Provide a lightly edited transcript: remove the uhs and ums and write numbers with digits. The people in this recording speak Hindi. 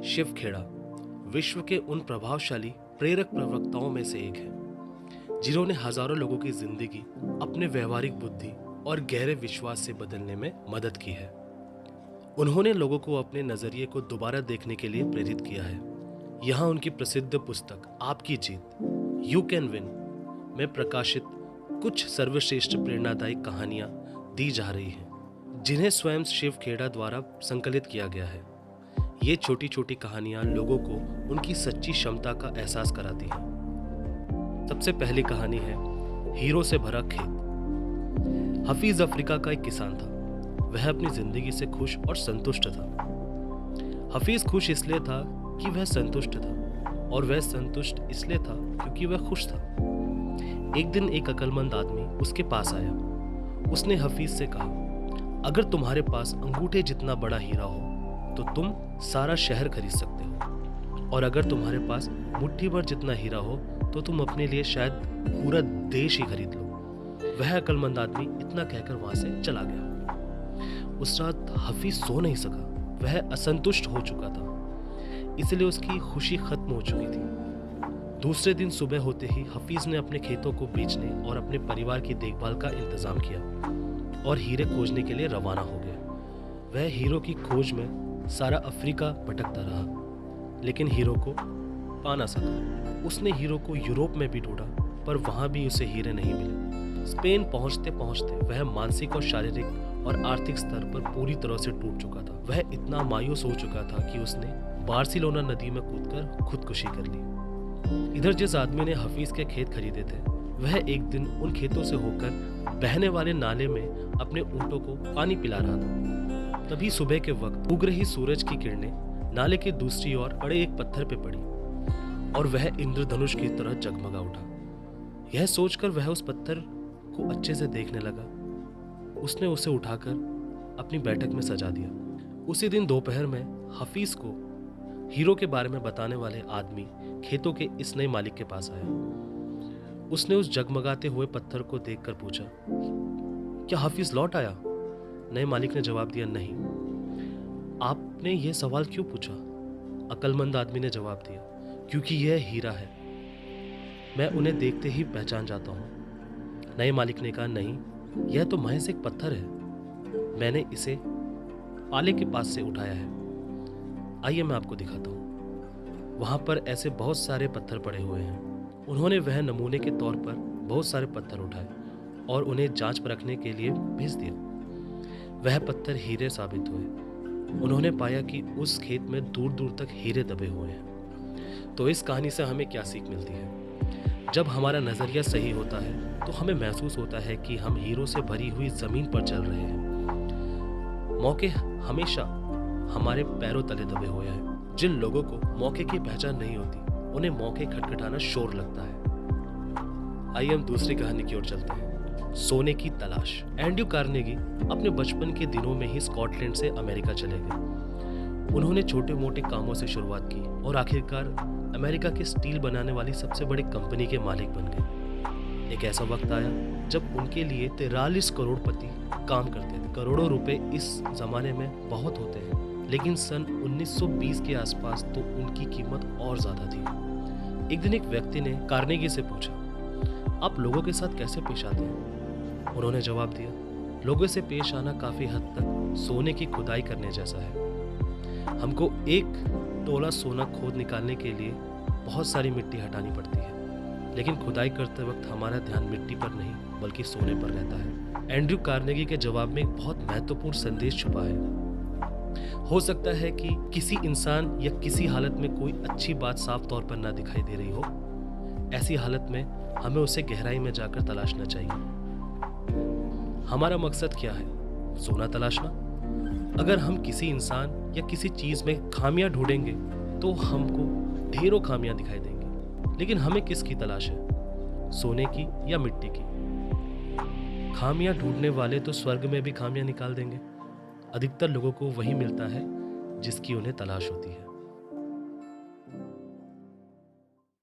शिव खेड़ा विश्व के उन प्रभावशाली प्रेरक प्रवक्ताओं में से एक है जिन्होंने हजारों लोगों की जिंदगी अपने व्यवहारिक बुद्धि और गहरे विश्वास से बदलने में मदद की है। उन्होंने लोगों को अपने नजरिए को दोबारा देखने के लिए प्रेरित किया है। यहाँ उनकी प्रसिद्ध पुस्तक आपकी जीत यू कैन विन में प्रकाशित कुछ सर्वश्रेष्ठ प्रेरणादायी कहानियां दी जा रही हैं, जिन्हें स्वयं शिव खेड़ा द्वारा संकलित किया गया है। ये छोटी छोटी कहानियां लोगों को उनकी सच्ची क्षमता का एहसास कराती हैं। सबसे पहली कहानी है हीरो से भरा खेत। हफीज अफ्रीका का एक किसान था। वह अपनी जिंदगी से खुश और संतुष्ट था। हफीज खुश इसलिए था कि वह संतुष्ट था, और वह संतुष्ट इसलिए था क्योंकि वह खुश था। एक दिन एक अक्लमंद आदमी उसके पास आया। उसने हफीज से कहा, अगर तुम्हारे पास अंगूठे जितना बड़ा हीरा हो तो तुम सारा शहर खरीद सकते हो, और अगर तुम्हारे पास मुट्ठी भर जितना हीरा हो तो तुम अपने लिए शायद पूरा देश ही खरीद लो। वह अक्लमंद आदमी इतना कहकर वहां से चला गया। उस रात हफीज सो नहीं सका। वह असंतुष्ट हो चुका था, इसलिए उसकी खुशी खत्म हो चुकी थी। दूसरे दिन सुबह होते ही हफीज ने अपने खेतों को बेचने और अपने परिवार की देखभाल का इंतजाम किया और हीरे खोजने के लिए रवाना हो गया। वह हीरो की खोज में सारा अफ्रीका भटकता रहा, लेकिन हीरो को पा ना सका। उसने हीरो को यूरोप में भी ढूंढा, पर वहां भी उसे हीरे नहीं मिले। स्पेन पहुंचते पहुंचते वह मानसिक और शारीरिक और आर्थिक स्तर पर पूरी तरह से टूट चुका था। वह इतना मायूस हो चुका था कि उसने बार्सिलोना नदी में कूदकर खुदकुशी कर ली। इधर जिस आदमी ने हफीज के खेत खरीदे थे, वह एक दिन उन खेतों से होकर बहने वाले नाले में अपने ऊंटों को पानी पिला रहा था। तभी सुबह के वक्त उग रही सूरज की किरणें नाले के दूसरी ओर बड़े एक पत्थर पे पड़ी और वह इंद्रधनुष की तरह जगमगा उठा। यह सोचकर वह उस पत्थर को अच्छे से देखने लगा। उसने उसे उठाकर अपनी बैठक में सजा दिया। उसी दिन दोपहर में हफीज को हीरो के बारे में बताने वाले आदमी खेतों के इस नए मालिक के पास आया। उसने उस जगमगाते हुए पत्थर को देखकर पूछा, क्या हफीज लौट आया? नए मालिक ने जवाब दिया, नहीं। आपने यह सवाल क्यों पूछा? अक्लमंद आदमी ने जवाब दिया, क्योंकि यह हीरा है। मैं उन्हें देखते ही पहचान जाता हूँ। नए मालिक ने कहा, नहीं, यह तो महज एक पत्थर है। मैंने इसे पाले के पास से उठाया है। आइए मैं आपको दिखाता हूँ। वहां पर ऐसे बहुत सारे पत्थर पड़े हुए हैं। उन्होंने वह नमूने के तौर पर बहुत सारे पत्थर उठाए और उन्हें जांच परखने के लिए भेज दिया। वह पत्थर हीरे साबित हुए। उन्होंने पाया कि उस खेत में दूर दूर तक हीरे दबे हुए हैं। तो इस कहानी से हमें क्या सीख मिलती है? जब हमारा नजरिया सही होता है तो हमें महसूस होता है कि हम हीरो से भरी हुई जमीन पर चल रहे हैं। मौके हमेशा हमारे पैरों तले दबे हुए हैं। जिन लोगों को मौके की पहचान नहीं होती, उन्हें मौके खटखटाना शोर लगता है। आइए हम दूसरी कहानी की ओर चलते हैं। सोने की तलाश। एंड्रयू कार्नेगी अपने बचपन के दिनों में ही स्कॉटलैंड से अमेरिका चले गए। उन्होंने छोटे मोटे कामों से शुरुआत की और आखिरकार अमेरिका के स्टील बनाने वाली सबसे बड़ी कंपनी के मालिक बन गए। एक ऐसा वक्त आया जब उनके लिए 43 करोड़पति काम करते थे। करोड़ों रुपए इस जमाने में बहुत होते हैं, लेकिन सन 1920 के आसपास तो उनकी कीमत और ज्यादा थी। एक दिन एक व्यक्ति ने कार्नेगी से पूछा, आप लोगों के साथ कैसे पेश आते हैं? उन्होंने जवाब दिया, लोगों से पेश आना काफी हद तक सोने की खुदाई करने जैसा है। हमको एक तोला सोना खोद निकालने के लिए बहुत सारी मिट्टी हटानी पड़ती है, लेकिन खुदाई करते वक्त हमारा ध्यान मिट्टी पर नहीं बल्कि सोने पर रहता है। एंड्रयू कार्नेगी के जवाब में एक बहुत महत्वपूर्ण संदेश छुपा है। हो सकता है कि किसी इंसान या किसी हालत में कोई अच्छी बात साफ तौर पर ना दिखाई दे रही हो। ऐसी हालत में हमें उसे गहराई में जाकर तलाशना चाहिए। हमारा मकसद क्या है? सोना तलाशना। अगर हम किसी इंसान या किसी चीज में खामियां ढूंढेंगे तो हमको ढेरों खामियां दिखाई देंगी, लेकिन हमें किसकी तलाश है? सोने की या मिट्टी की? खामियां ढूंढने वाले तो स्वर्ग में भी खामियां निकाल देंगे। अधिकतर लोगों को वही मिलता है जिसकी उन्हें तलाश होती है।